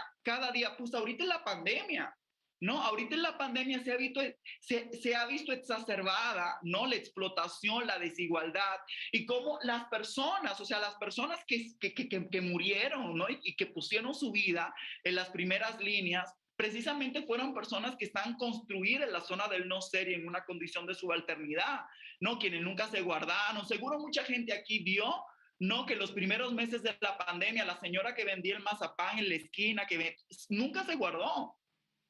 pues ahorita en la pandemia, ¿no? Ahorita en la pandemia se ha visto exacerbada, ¿no? La explotación, la desigualdad y cómo las personas, o sea, las personas que murieron, ¿no? Y que pusieron su vida en las primeras líneas, precisamente fueron personas que están construidas en la zona del no ser y en una condición de subalternidad, ¿no? Quienes nunca se guardaron. Seguro mucha gente aquí vio, ¿no? Que los primeros meses de la pandemia, la señora que vendía el mazapán en la esquina, nunca se guardó,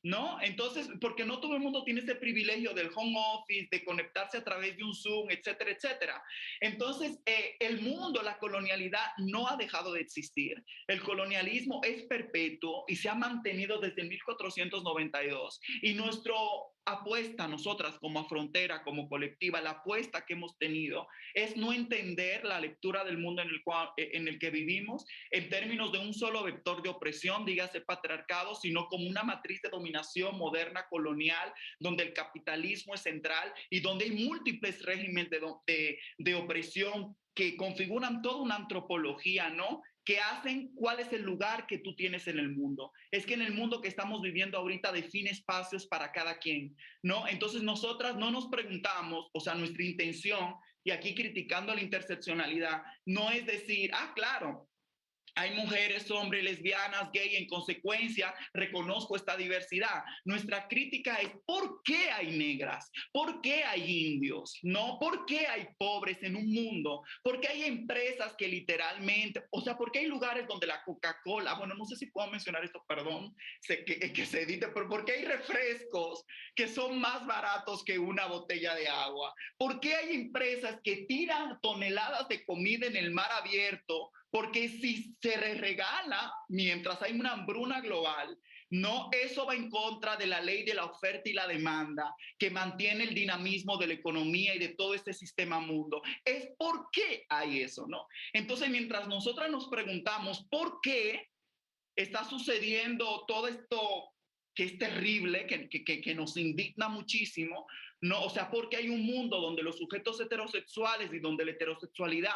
¿no? Entonces, porque no todo el mundo tiene ese privilegio del home office, de conectarse a través de un Zoom, etcétera, etcétera. Entonces, el mundo, la colonialidad no ha dejado de existir. El colonialismo es perpetuo y se ha mantenido desde 1492. Y nuestra apuesta, nosotras como frontera, como colectiva, la apuesta que hemos tenido es no entender la lectura del mundo en el que vivimos en términos de un solo vector de opresión, dígase patriarcado, sino como una matriz de dominación moderna colonial, donde el capitalismo es central y donde hay múltiples regímenes de opresión que configuran toda una antropología, ¿no? Que hacen cuál es el lugar que tú tienes en el mundo. Es que en el mundo que estamos viviendo ahorita define espacios para cada quien, ¿no? Entonces nosotras no nos preguntamos, o sea, nuestra intención, y aquí criticando la interseccionalidad, no es decir, ah, claro, hay mujeres, hombres, lesbianas, gay, en consecuencia, reconozco esta diversidad. Nuestra crítica es ¿por qué hay negras? ¿Por qué hay indios? ¿No? ¿Por qué hay pobres en un mundo? ¿Por qué hay empresas que literalmente, o sea, por qué hay lugares donde la Coca-Cola, bueno, no sé si puedo mencionar esto, perdón, que se edite, pero ¿por qué hay refrescos que son más baratos que una botella de agua? ¿Por qué hay empresas que tiran toneladas de comida en el mar abierto? Porque si se regala mientras hay una hambruna global, No, eso va en contra de la ley de la oferta y la demanda, que mantiene el dinamismo de la economía y de todo este sistema mundo. Es por qué hay eso, ¿no? Entonces, mientras nosotras nos preguntamos por qué está sucediendo todo esto que es terrible, que nos indigna muchísimo, ¿no? O sea, porque hay un mundo donde los sujetos heterosexuales y donde la heterosexualidad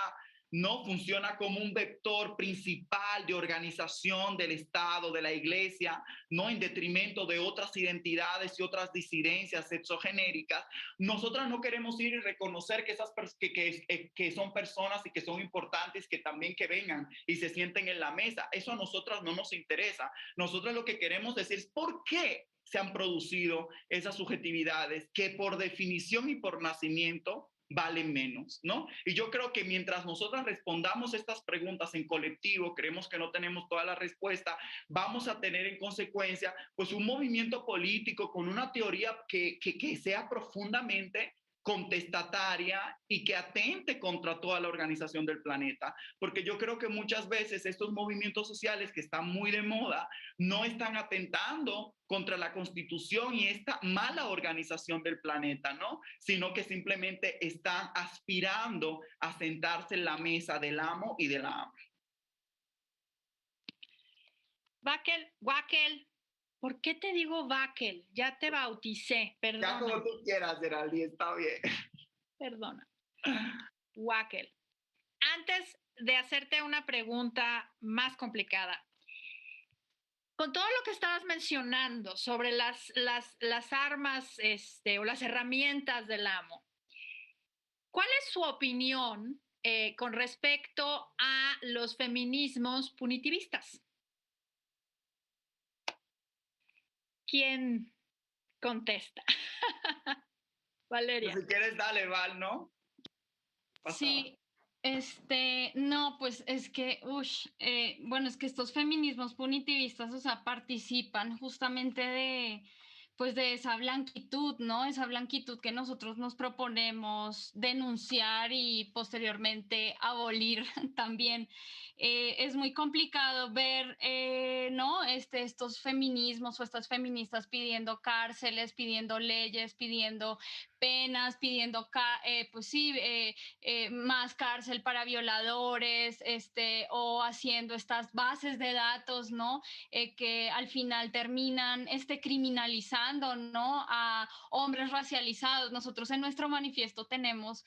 no funciona como un vector principal de organización del Estado, de la Iglesia, no en detrimento de otras identidades y otras disidencias sexogenéricas. Nosotras no queremos ir y reconocer que, que son personas y que son importantes, que también que vengan y se sienten en la mesa. Eso a nosotras no nos interesa. Nosotros lo que queremos decir es por qué se han producido esas subjetividades que por definición y por nacimiento valen menos, ¿no? Y yo creo que mientras nosotras respondamos estas preguntas en colectivo, creemos que no tenemos toda la respuesta, vamos a tener en consecuencia pues un movimiento político con una teoría que sea profundamente contestataria y que atente contra toda la organización del planeta, porque yo creo que muchas veces estos movimientos sociales que están muy de moda no están atentando contra la Constitución y esta mala organización del planeta, ¿no? Sino que simplemente están aspirando a sentarse en la mesa del amo y de la ama. Wackel, ¿por qué te digo Wackel? Ya te bauticé, perdona. Ya como tú quieras, Geraldine, está bien. Perdona. Wackel. Antes de hacerte una pregunta más complicada, con todo lo que estabas mencionando sobre las armas o las herramientas del amo, ¿cuál es su opinión con respecto a los feminismos punitivistas? ¿Quién contesta? Valeria. Pues si quieres, dale, Val, ¿no? Sí, no, pues es que, bueno, es que estos feminismos punitivistas, o sea, participan justamente pues de esa blanquitud, ¿no? Esa blanquitud que nosotros nos proponemos denunciar y posteriormente abolir también. Es muy complicado ver, ¿no? Estos feminismos o estas feministas pidiendo cárceles, pidiendo leyes, pidiendo penas, pidiendo, pues sí, más cárcel para violadores, o haciendo estas bases de datos, ¿no? Que al final terminan criminalizando, ¿no? A hombres racializados. Nosotros en nuestro manifiesto tenemos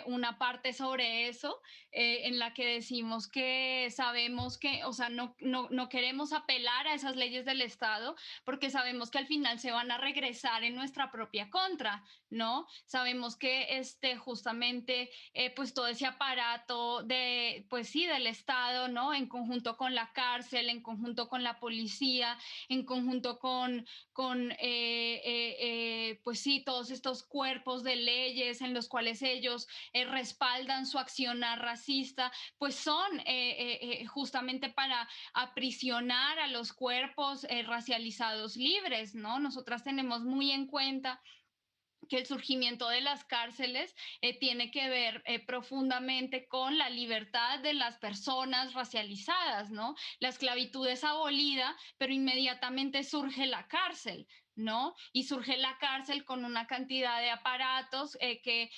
una parte sobre eso, en la que decimos que sabemos que, o sea, no queremos apelar a esas leyes del Estado porque sabemos que al final se van a regresar en nuestra propia contra, ¿no? Sabemos que justamente pues todo ese aparato pues sí, del Estado, ¿no? En conjunto con la cárcel, en conjunto con la policía, en conjunto con pues sí, todos estos cuerpos de leyes en los cuales ellos respaldan su accionar racista, pues son justamente para aprisionar a los cuerpos racializados libres, ¿no? Nosotras tenemos muy en cuenta que el surgimiento de las cárceles tiene que ver profundamente con la libertad de las personas racializadas, ¿no? La esclavitud es abolida, pero inmediatamente surge la cárcel, ¿no? Y surge la cárcel con una cantidad de aparatos que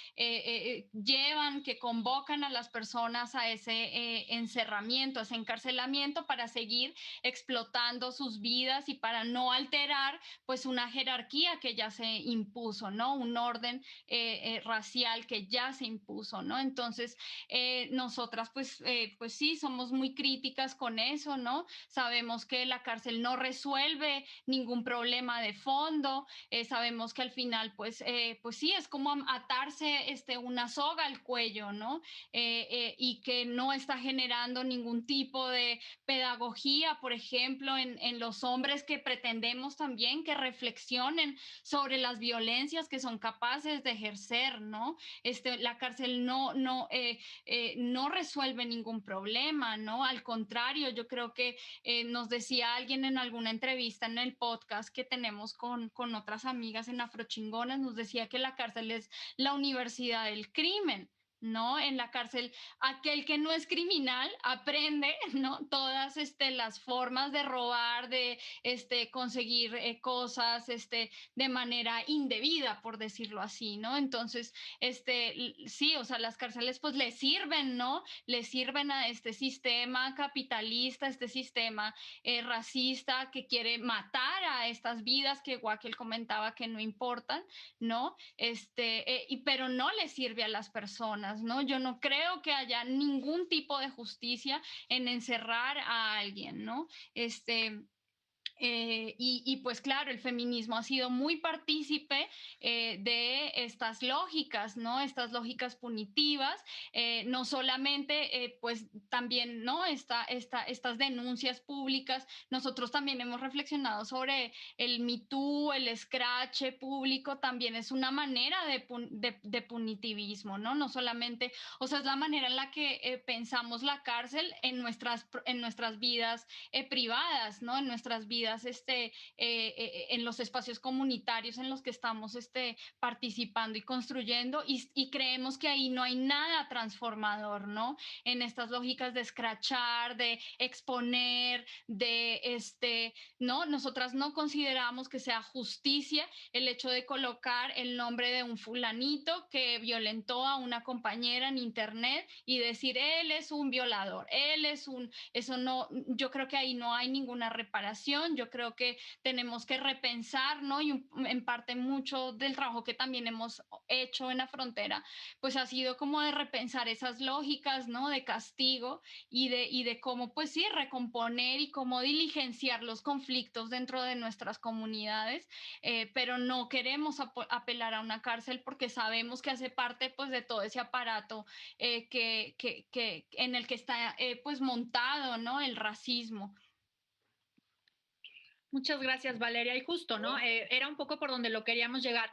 llevan, que convocan a las personas a ese encerramiento, a ese encarcelamiento para seguir explotando sus vidas y para no alterar pues una jerarquía que ya se impuso, ¿no? Un orden racial que ya se impuso, ¿no? Entonces, nosotras pues sí, somos muy críticas con eso, ¿no? Sabemos que la cárcel no resuelve ningún problema de fondo, sabemos que al final pues sí, es como atarse una soga al cuello, ¿no? Y que no está generando ningún tipo de pedagogía, por ejemplo, en los hombres que pretendemos también que reflexionen sobre las violencias que son capaces de ejercer, ¿no? La cárcel no resuelve ningún problema, ¿no? Al contrario, yo creo que nos decía alguien en alguna entrevista en el podcast que tenemos con otras amigas en Afrochingonas, nos decía que la cárcel es la universidad del crimen, ¿no? En la cárcel, aquel que no es criminal aprende, ¿no? Todas las formas de robar, de conseguir cosas de manera indebida, por decirlo así, ¿no? Entonces, sí, o sea, las cárceles pues le sirven, ¿no? Le sirven a este sistema capitalista, este sistema racista que quiere matar a estas vidas que Wackel comentaba que no importan, ¿no? Pero no le sirve a las personas, ¿no? Yo no creo que haya ningún tipo de justicia en encerrar a alguien, ¿no? Pues claro, el feminismo ha sido muy partícipe de estas lógicas, ¿no? Estas lógicas punitivas, no solamente, pues también, ¿no? Estas denuncias públicas. Nosotros también hemos reflexionado sobre el Me Too, el escrache público, también es una manera de punitivismo, ¿no? No solamente, o sea, es la manera en la que pensamos la cárcel en nuestras vidas privadas, ¿no? En nuestras vidas, en los espacios comunitarios en los que estamos participando y construyendo, y creemos que ahí no hay nada transformador, ¿no? En estas lógicas de escrachar, de exponer, ¿no? Nosotras no consideramos que sea justicia el hecho de colocar el nombre de un fulanito que violentó a una compañera en internet y decir, él es un violador, eso no, yo creo que ahí no hay ninguna reparación. Yo creo que tenemos que repensar, ¿no? Y en parte mucho del trabajo que también hemos hecho en la frontera, pues ha sido como de repensar esas lógicas, ¿no? De castigo y de cómo, pues sí, recomponer y cómo diligenciar los conflictos dentro de nuestras comunidades, pero no queremos apelar a una cárcel porque sabemos que hace parte, pues, de todo ese aparato en el que está, pues, montado, ¿no? El racismo. Muchas gracias, Valeria. Y justo, ¿no? Era un poco por donde lo queríamos llegar.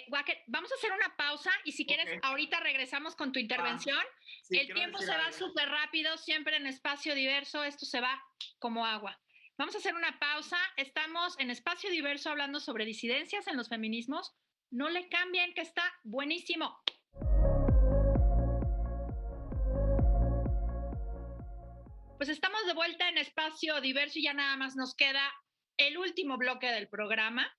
Wackel, vamos a hacer una pausa y si quieres, ahorita regresamos con tu intervención. Sí, el tiempo se va súper rápido, siempre en Espacio Diverso, esto se va como agua. Vamos a hacer una pausa. Estamos en Espacio Diverso hablando sobre disidencias en los feminismos. No le cambien, que está buenísimo. Pues estamos de vuelta en Espacio Diverso y ya nada más nos queda el último bloque del programa.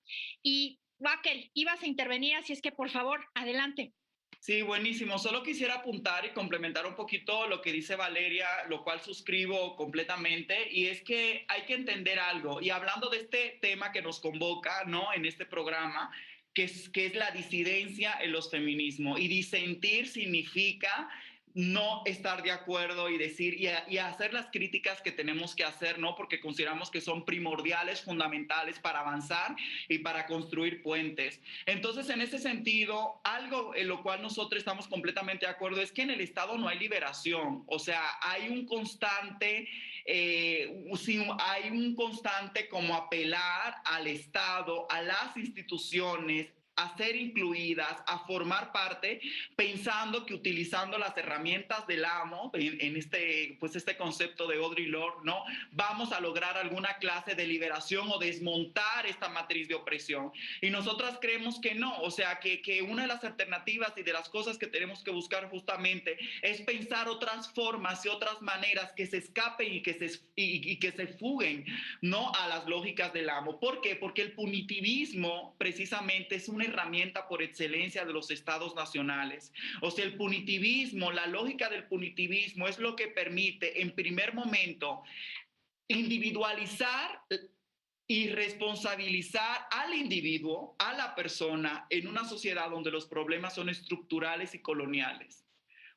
Y Wackel, ibas a intervenir, así es que por favor, adelante. Sí, buenísimo. Solo quisiera apuntar y complementar un poquito lo que dice Valeria, lo cual suscribo completamente, y es que hay que entender algo. Y hablando de este tema que nos convoca, ¿no? En este programa, que es la disidencia en los feminismos. Y disentir significa no estar de acuerdo y decir y hacer las críticas que tenemos que hacer, ¿no? Porque consideramos que son primordiales, fundamentales para avanzar y para construir puentes. Entonces, en ese sentido, algo en lo cual nosotros estamos completamente de acuerdo es que en el Estado no hay liberación, o sea, hay un constante como apelar al Estado, a las instituciones, a ser incluidas, a formar parte, pensando que utilizando las herramientas del amo, en este concepto de Audre Lorde, ¿no? Vamos a lograr alguna clase de liberación o desmontar esta matriz de opresión. Y nosotras creemos que no, o sea, que una de las alternativas y de las cosas que tenemos que buscar justamente es pensar otras formas y otras maneras que se escapen y que se fuguen, ¿no? A las lógicas del amo. ¿Por qué? Porque el punitivismo precisamente es una herramienta por excelencia de los estados nacionales. O sea, el punitivismo, la lógica del punitivismo es lo que permite, en primer momento, individualizar y responsabilizar al individuo, a la persona, en una sociedad donde los problemas son estructurales y coloniales.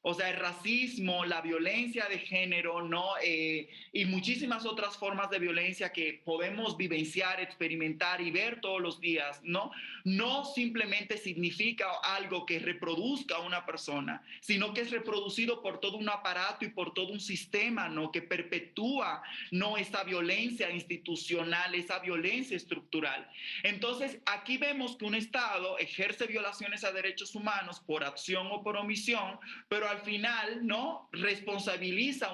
O sea, el racismo, la violencia de género, ¿no? Y muchísimas otras formas de violencia que podemos vivenciar, experimentar y ver todos los días, ¿no? No simplemente significa algo que reproduzca a una persona, sino que es reproducido por todo un aparato y por todo un sistema, ¿no? Que perpetúa, ¿no? Esa violencia institucional, esa violencia estructural. Entonces, aquí vemos que un Estado ejerce violaciones a derechos humanos por acción o por omisión, pero al final, ¿no? Responsabiliza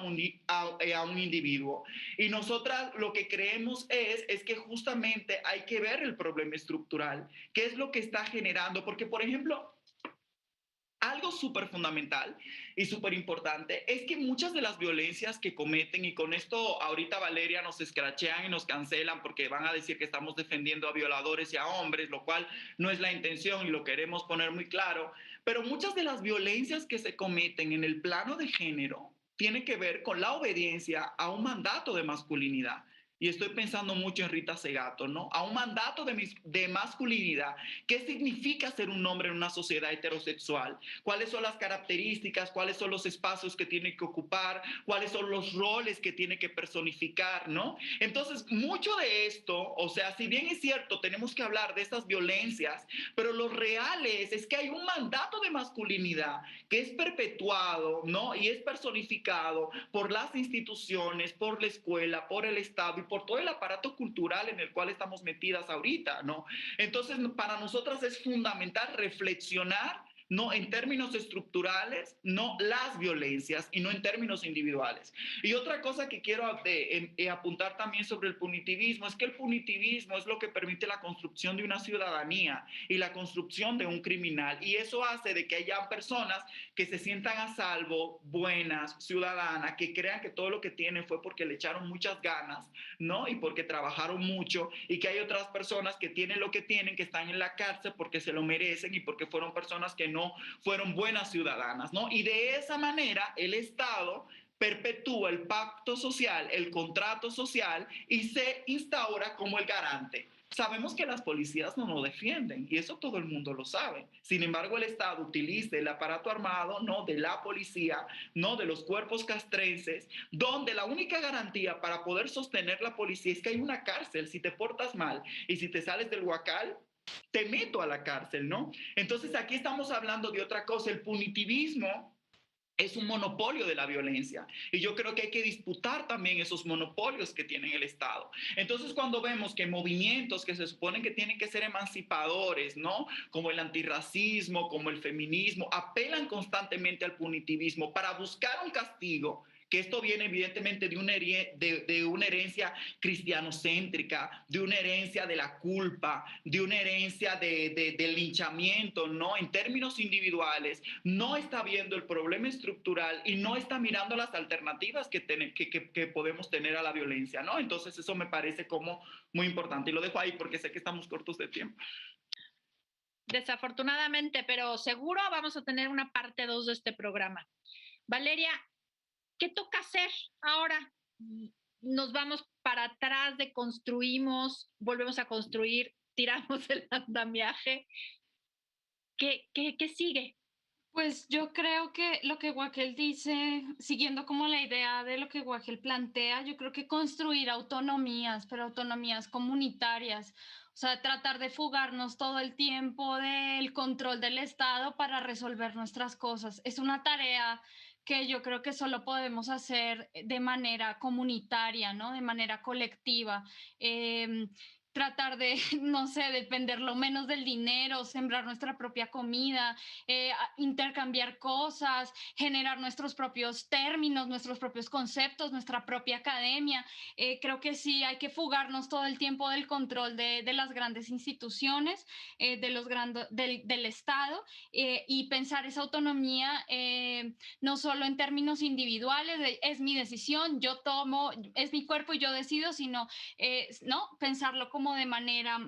a un individuo. Y nosotras lo que creemos es que justamente hay que ver el problema estructural, qué es lo que está generando, porque, por ejemplo, algo súper fundamental y súper importante es que muchas de las violencias que cometen, y con esto ahorita Valeria nos escrachean y nos cancelan porque van a decir que estamos defendiendo a violadores y a hombres, lo cual no es la intención y lo queremos poner muy claro, pero muchas de las violencias que se cometen en el plano de género tienen que ver con la obediencia a un mandato de masculinidad. Y estoy pensando mucho en Rita Segato, ¿no? A un mandato de masculinidad. ¿Qué significa ser un hombre en una sociedad heterosexual? ¿Cuáles son las características? ¿Cuáles son los espacios que tiene que ocupar? ¿Cuáles son los roles que tiene que personificar, ¿no? Entonces, mucho de esto, o sea, si bien es cierto, tenemos que hablar de estas violencias, pero lo real es que hay un mandato de masculinidad que es perpetuado, ¿no? Y es personificado por las instituciones, por la escuela, por el Estado y por todo el aparato cultural en el cual estamos metidas ahorita, ¿no? Entonces, para nosotras es fundamental reflexionar, no en términos estructurales, no las violencias y no en términos individuales. Y otra cosa que quiero apuntar también sobre el punitivismo es que el punitivismo es lo que permite la construcción de una ciudadanía y la construcción de un criminal. Y eso hace de que haya personas que se sientan a salvo, buenas, ciudadanas, que crean que todo lo que tienen fue porque le echaron muchas ganas, ¿no? Y porque trabajaron mucho, y que hay otras personas que tienen lo que tienen, que están en la cárcel porque se lo merecen y porque fueron personas que no fueron buenas ciudadanas, ¿no? Y de esa manera el Estado perpetúa el pacto social, el contrato social, y se instaura como el garante. Sabemos que las policías no nos defienden y eso todo el mundo lo sabe. Sin embargo, el Estado utiliza el aparato armado, no de la policía, no de los cuerpos castrenses, donde la única garantía para poder sostener la policía es que hay una cárcel si te portas mal, y si te sales del huacal, te meto a la cárcel, ¿no? Entonces aquí estamos hablando de otra cosa. El punitivismo es un monopolio de la violencia, y yo creo que hay que disputar también esos monopolios que tiene el Estado. Entonces, cuando vemos que movimientos que se suponen que tienen que ser emancipadores, ¿no? Como el antirracismo, como el feminismo, apelan constantemente al punitivismo para buscar un castigo, que esto viene evidentemente de una herencia cristianocéntrica, de una herencia de la culpa, de una herencia del linchamiento, ¿no? En términos individuales, no está viendo el problema estructural y no está mirando las alternativas que podemos tener a la violencia, ¿no? Entonces eso me parece como muy importante, y lo dejo ahí porque sé que estamos cortos de tiempo. Desafortunadamente, pero seguro vamos a tener una parte 2 de este programa. Valeria, ¿qué toca hacer ahora? Nos vamos para atrás, deconstruimos, volvemos a construir, tiramos el andamiaje. ¿Qué sigue? Pues yo creo que lo que Guaquel dice, siguiendo como la idea de lo que Guaquel plantea, yo creo que construir autonomías, pero autonomías comunitarias, o sea, tratar de fugarnos todo el tiempo del control del Estado para resolver nuestras cosas. Es una tarea que yo creo que solo podemos hacer de manera comunitaria, ¿no? De manera colectiva. Tratar de, no sé, depender lo menos del dinero, sembrar nuestra propia comida, intercambiar cosas, generar nuestros propios términos, nuestros propios conceptos, nuestra propia academia. Creo que sí, hay que fugarnos todo el tiempo del control de las grandes instituciones, del Estado, y pensar esa autonomía no solo en términos individuales, es mi decisión, yo tomo, es mi cuerpo y yo decido, sino ¿no? Pensarlo como de manera,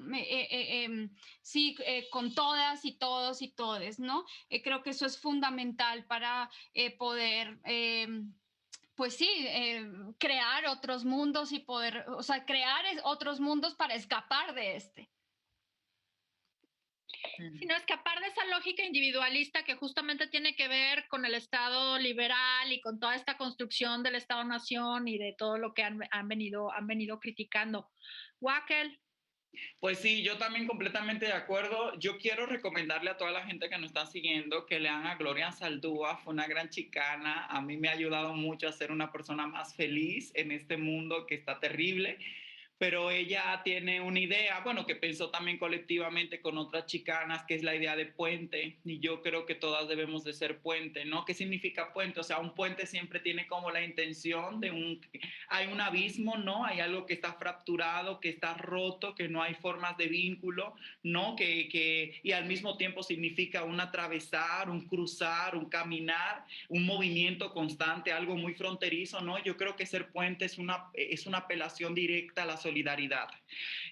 sí, con todas y todos y todes, ¿no? Creo que eso es fundamental para poder... pues sí, crear otros mundos y poder, o sea, crear otros mundos para escapar de este. Sino escapar de esa lógica individualista que justamente tiene que ver con el Estado liberal y con toda esta construcción del Estado-nación y de todo lo que han venido criticando. Wackel. Pues sí, yo también completamente de acuerdo. Yo quiero recomendarle a toda la gente que nos está siguiendo que lean a Gloria Saldúa. Fue una gran chicana. A mí me ha ayudado mucho a ser una persona más feliz en este mundo que está terrible. pero ella tiene una idea, bueno, que pensó también colectivamente con otras chicanas, que es la idea de puente, y yo creo que todas debemos de ser puente, ¿no? ¿Qué significa puente? O sea, un puente siempre tiene como la intención de hay un abismo, ¿no? Hay algo que está fracturado, que está roto, que no hay formas de vínculo, ¿no? Y al mismo tiempo significa un atravesar, un cruzar, un caminar, un movimiento constante, algo muy fronterizo, ¿no? Yo creo que ser puente es una apelación directa a la solidaridad.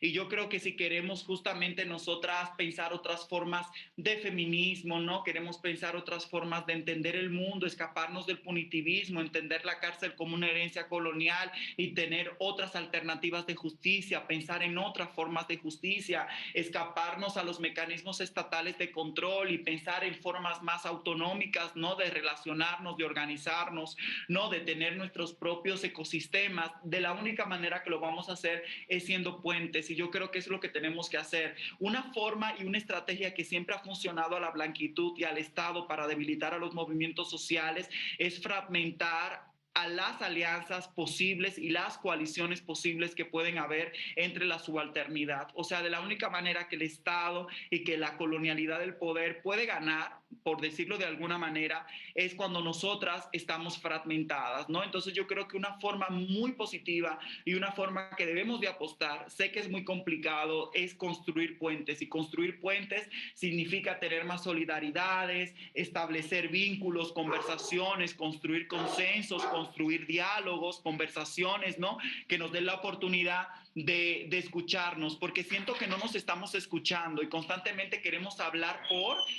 Y yo creo que si queremos justamente nosotras pensar otras formas de feminismo, ¿no? Queremos pensar otras formas de entender el mundo, escaparnos del punitivismo, entender la cárcel como una herencia colonial y tener otras alternativas de justicia, pensar en otras formas de justicia, escaparnos a los mecanismos estatales de control y pensar en formas más autonómicas, ¿no? De relacionarnos, de organizarnos, ¿no? De tener nuestros propios ecosistemas. De la única manera que lo vamos a hacer es siendo puentes, y yo creo que es lo que tenemos que hacer. Una forma y una estrategia que siempre ha funcionado a la blanquitud y al Estado para debilitar a los movimientos sociales es fragmentar a las alianzas posibles y las coaliciones posibles que pueden haber entre la subalternidad. O sea, de la única manera que el Estado y que la colonialidad del poder puede ganar, por decirlo de alguna manera, es cuando nosotras estamos fragmentadas, ¿no? Entonces yo creo que una forma muy positiva y una forma que debemos de apostar, sé que es muy complicado, es construir puentes, y construir puentes significa tener más solidaridades, establecer vínculos, conversaciones, construir consensos, construir diálogos, conversaciones, ¿no? Que nos den la oportunidad de escucharnos, porque siento que no nos estamos escuchando y constantemente queremos hablar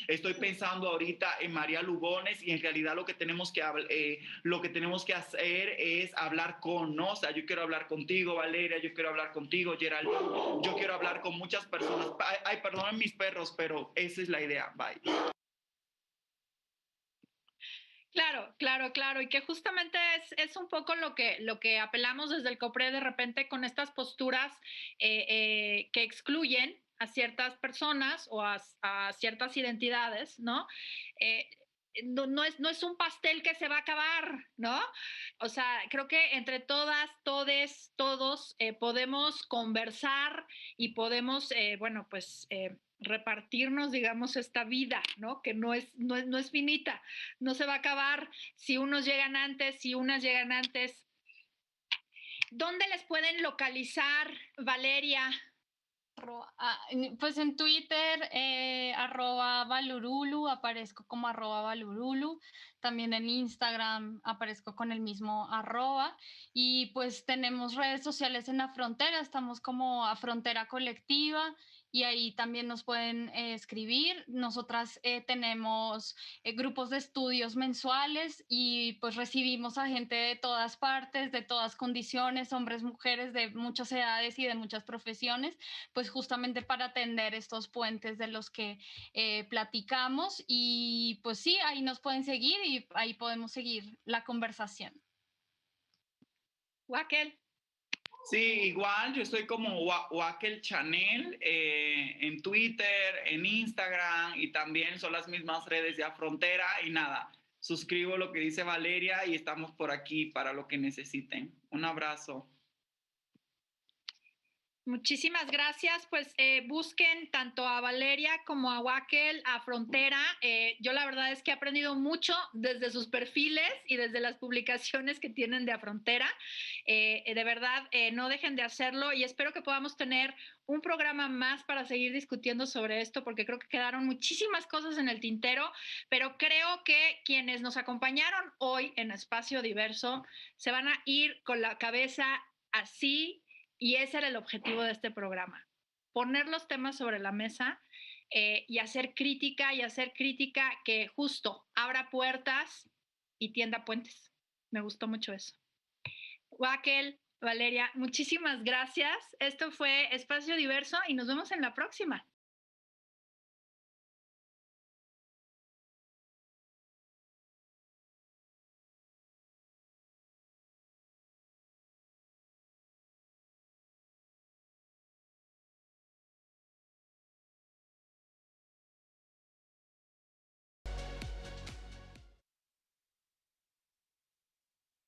estoy pensando ahorita en María Lugones, y en realidad lo que tenemos que hacer es hablar con, ¿no? O sea, yo quiero hablar contigo, Valeria, yo quiero hablar contigo, Gerald, yo quiero hablar con muchas personas. Ay, perdonen mis perros, pero esa es la idea. Bye. Claro, claro, claro, y que justamente es un poco lo que apelamos desde el COPRE de repente con estas posturas que excluyen a ciertas personas o a ciertas identidades, ¿no? Eh, no es un pastel que se va a acabar, ¿no? O sea, creo que entre todas, todes, todos podemos conversar y podemos, bueno, pues repartirnos, digamos, esta vida, ¿no? Que no es finita, no se va a acabar si unos llegan antes, si unas llegan antes. ¿Dónde les pueden localizar, Valeria? Pues en Twitter, @Valurulu, aparezco como @Valurulu. También en Instagram aparezco con el mismo @. Y pues tenemos redes sociales en La Frontera, estamos como a Frontera Colectiva, y ahí también nos pueden escribir. Nosotras tenemos grupos de estudios mensuales y pues recibimos a gente de todas partes, de todas condiciones, hombres, mujeres, de muchas edades y de muchas profesiones, pues justamente para atender estos puentes de los que platicamos. Y pues sí, ahí nos pueden seguir y ahí podemos seguir la conversación. Wakel. Sí, igual yo estoy como Wakel Chanel en Twitter, en Instagram, y también son las mismas redes de Afrontera. Y nada, suscribo lo que dice Valeria y estamos por aquí para lo que necesiten. Un abrazo. Muchísimas gracias. Pues busquen tanto a Valeria como a Wakel, a Frontera. Yo la verdad es que he aprendido mucho desde sus perfiles y desde las publicaciones que tienen de A Frontera. De verdad, no dejen de hacerlo, y espero que podamos tener un programa más para seguir discutiendo sobre esto, porque creo que quedaron muchísimas cosas en el tintero, pero creo que quienes nos acompañaron hoy en Espacio Diverso se van a ir con la cabeza así. Y ese era el objetivo de este programa, poner los temas sobre la mesa y hacer crítica que justo abra puertas y tienda puentes. Me gustó mucho eso. Wakel, Valeria, muchísimas gracias. Esto fue Espacio Diverso y nos vemos en la próxima.